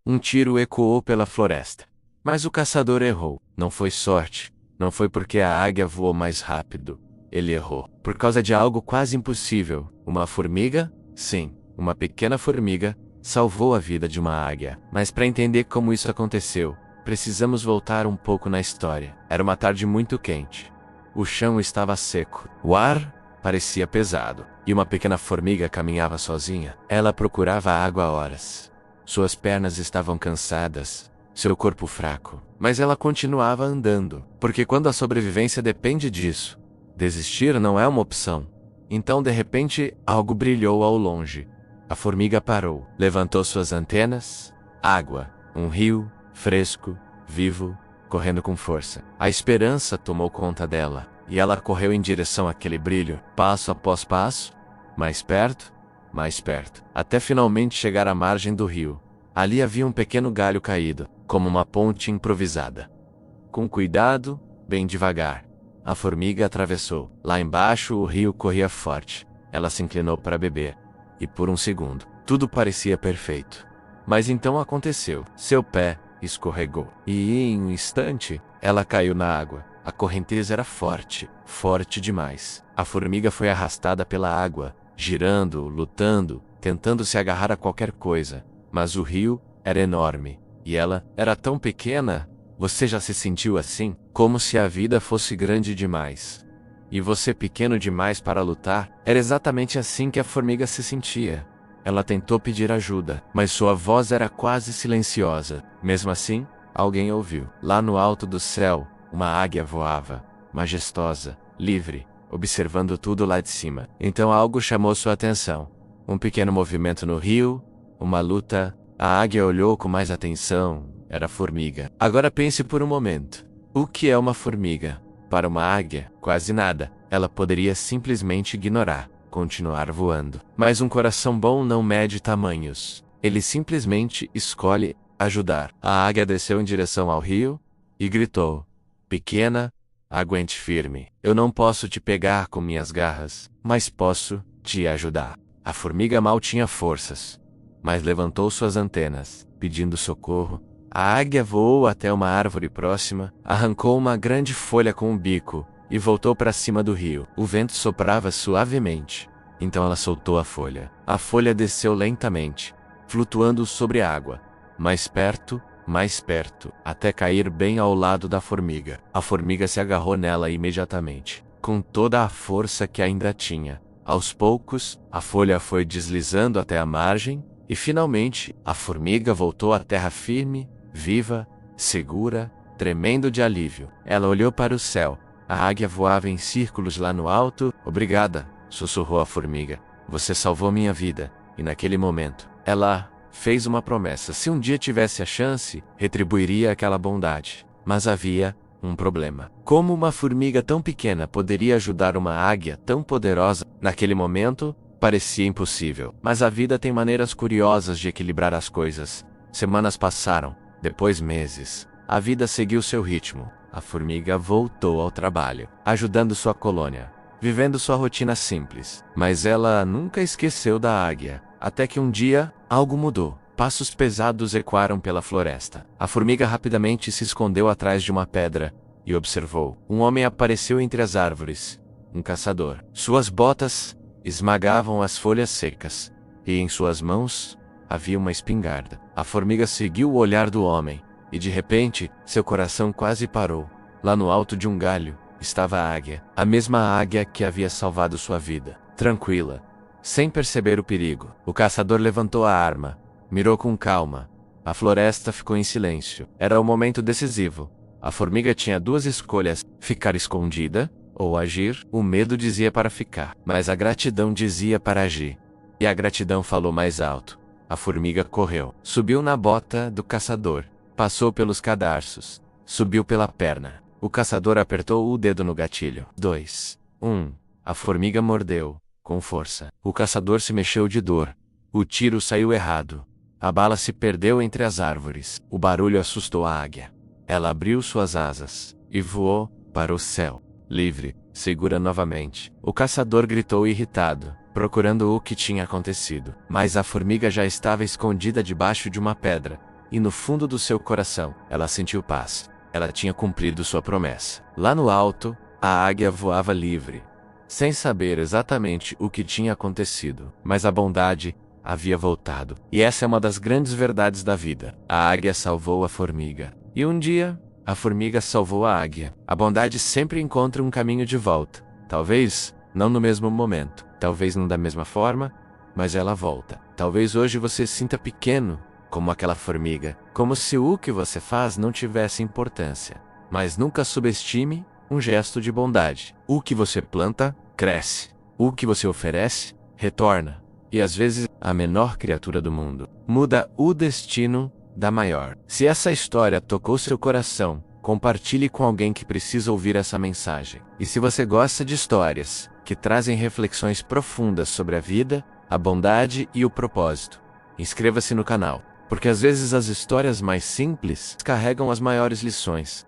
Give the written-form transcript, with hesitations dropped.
Um tiro ecoou pela floresta. Mas o caçador errou. Não foi sorte. Não foi porque a águia voou mais rápido. Ele errou. Por causa de algo quase impossível. Uma formiga? Sim, uma pequena formiga salvou a vida de uma águia. Mas para entender como isso aconteceu, precisamos voltar um pouco na história. Era uma tarde muito quente. O chão estava seco. O ar parecia pesado. E uma pequena formiga caminhava sozinha. Ela procurava água há horas. Suas pernas estavam cansadas. Seu corpo fraco. Mas ela continuava andando. Porque quando a sobrevivência depende disso, desistir não é uma opção. Então, de repente, algo brilhou ao longe. A formiga parou, levantou suas antenas. Água, um rio, fresco, vivo, correndo com força. A esperança tomou conta dela, e ela correu em direção àquele brilho, passo após passo, mais perto, até finalmente chegar à margem do rio. Ali havia um pequeno galho caído, como uma ponte improvisada. Com cuidado, bem devagar, a formiga atravessou. Lá embaixo o rio corria forte. Ela se inclinou para beber. E por um segundo, tudo parecia perfeito. Mas então aconteceu. Seu pé escorregou. E em um instante, ela caiu na água. A correnteza era forte, forte demais. A formiga foi arrastada pela água, girando, lutando, tentando se agarrar a qualquer coisa. Mas o rio era enorme. E ela era tão pequena. Você já se sentiu assim? Como se a vida fosse grande demais. E você pequeno demais para lutar? Era exatamente assim que a formiga se sentia. Ela tentou pedir ajuda, mas sua voz era quase silenciosa. Mesmo assim, alguém ouviu. Lá no alto do céu, uma águia voava, majestosa, livre, observando tudo lá de cima. Então algo chamou sua atenção. Um pequeno movimento no rio, uma luta. A águia olhou com mais atenção. Era a formiga. Agora pense por um momento. O que é uma formiga? Para uma águia, quase nada. Ela poderia simplesmente ignorar, continuar voando. Mas um coração bom não mede tamanhos. Ele simplesmente escolhe ajudar. A águia desceu em direção ao rio e gritou: "Pequena, aguente firme. Eu não posso te pegar com minhas garras, mas posso te ajudar." A formiga mal tinha forças, mas levantou suas antenas, pedindo socorro. A águia voou até uma árvore próxima, arrancou uma grande folha com o bico e voltou para cima do rio. O vento soprava suavemente. Então ela soltou a folha. A folha desceu lentamente, flutuando sobre a água. Mais perto, até cair bem ao lado da formiga. A formiga se agarrou nela imediatamente, com toda a força que ainda tinha. Aos poucos, a folha foi deslizando até a margem, e finalmente, a formiga voltou à terra firme, viva, segura, tremendo de alívio. Ela olhou para o céu. A águia voava em círculos lá no alto. "Obrigada", sussurrou a formiga. "Você salvou minha vida." E naquele momento, ela fez uma promessa. Se um dia tivesse a chance, retribuiria aquela bondade. Mas havia um problema. Como uma formiga tão pequena poderia ajudar uma águia tão poderosa? Naquele momento, parecia impossível. Mas a vida tem maneiras curiosas de equilibrar as coisas. Semanas passaram. Depois meses. A vida seguiu seu ritmo. A formiga voltou ao trabalho, ajudando sua colônia, vivendo sua rotina simples. Mas ela nunca esqueceu da águia. Até que um dia, algo mudou. Passos pesados ecoaram pela floresta. A formiga rapidamente se escondeu atrás de uma pedra e observou. Um homem apareceu entre as árvores. Um caçador. Suas botas esmagavam as folhas secas, e em suas mãos havia uma espingarda. A formiga seguiu o olhar do homem, e de repente, seu coração quase parou. Lá no alto de um galho, estava a águia. A mesma águia que havia salvado sua vida. Tranquila, sem perceber o perigo. O caçador levantou a arma, mirou com calma. A floresta ficou em silêncio. Era o momento decisivo. A formiga tinha duas escolhas: ficar escondida ou agir. O medo dizia para ficar, mas a gratidão dizia para agir. E a gratidão falou mais alto. A formiga correu, subiu na bota do caçador, passou pelos cadarços, subiu pela perna. O caçador apertou o dedo no gatilho. 2, 1. A formiga mordeu, com força. O caçador se mexeu de dor. O tiro saiu errado. A bala se perdeu entre as árvores. O barulho assustou a águia. Ela abriu suas asas e voou para o céu, livre, segura novamente. O caçador gritou irritado, procurando o que tinha acontecido. Mas a formiga já estava escondida debaixo de uma pedra, e no fundo do seu coração, ela sentiu paz. Ela tinha cumprido sua promessa. Lá no alto, a águia voava livre, sem saber exatamente o que tinha acontecido, mas a bondade havia voltado. E essa é uma das grandes verdades da vida. A águia salvou a formiga. E um dia, a formiga salvou a águia. A bondade sempre encontra um caminho de volta. Talvez não no mesmo momento, talvez não da mesma forma, mas ela volta. Talvez hoje você se sinta pequeno, como aquela formiga, como se o que você faz não tivesse importância. Mas nunca subestime um gesto de bondade. O que você planta, cresce. O que você oferece, retorna. E às vezes, a menor criatura do mundo muda o destino da maior. Se essa história tocou seu coração, compartilhe com alguém que precisa ouvir essa mensagem. E se você gosta de histórias que trazem reflexões profundas sobre a vida, a bondade e o propósito, inscreva-se no canal, porque às vezes as histórias mais simples carregam as maiores lições.